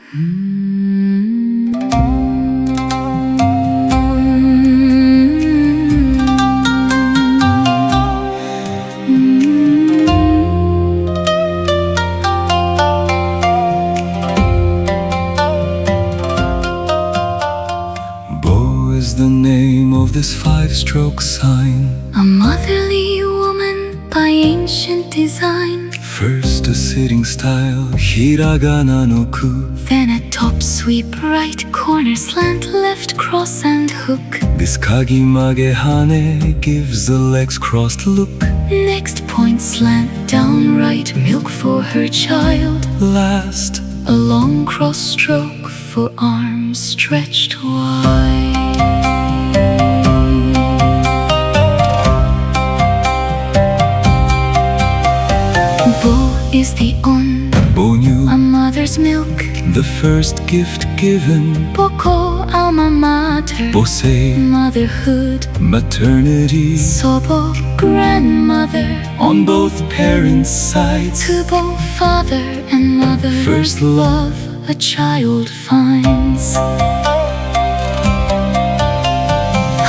Bo is the name of this five-stroke sign. A motherly woman by ancient design. First a sitting style, hiragana no ku. Then a top sweep, right corner slant, left cross and hook. This kagimage hane gives the legs crossed look. Next point slant down right, milk for her child. Last, a long cross stroke for arms stretched wide. Bo is the on, bonyu, a mother's milk. the first gift given. Boko, alma mater. Bosei, motherhood. maternity. Sobo, grandmother. On both parents' sides. Kubo, father and mother. First love a child finds.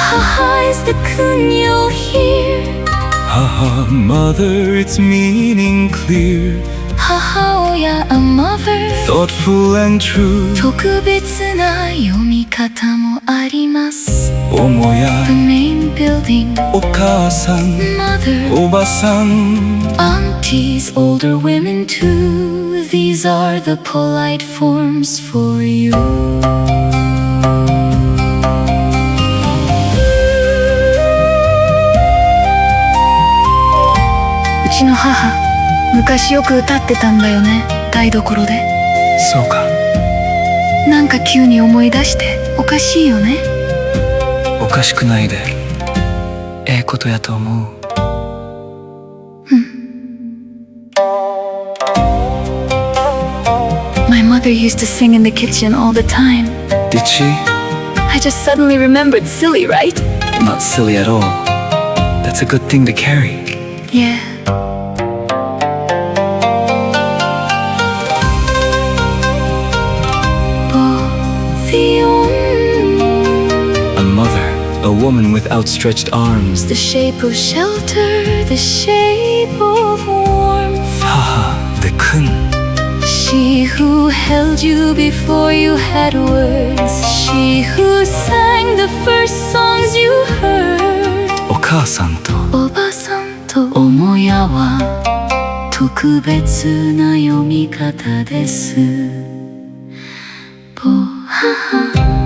Haha is the kun you'll hear. Haha, mother, its meaning clear. Haha oya, a mother. Thoughtful and true. 特別な読み方もあります。Omoya, The main building. お母さん、 Mother. おばさん。 Aunties, older women too. These are the polite forms for you. うちの母、昔よく歌ってたんだよね、台所で。そうか。なんか急に思い出しておかしいよね。おかしくないで。ええことやと思う。My mother used to sing in the kitchen all the time. Did she? I just suddenly remembered. Silly, right? Not silly at all. That's a good thing to carry. Yeah. A mother, a woman with outstretched arms. The shape of shelter, the shape of warmth. Haha, the kun. She who held you before you had words. She who sang the first songs you heard. お母さんとおばさんとおもやは特別な読み方です。ぼはは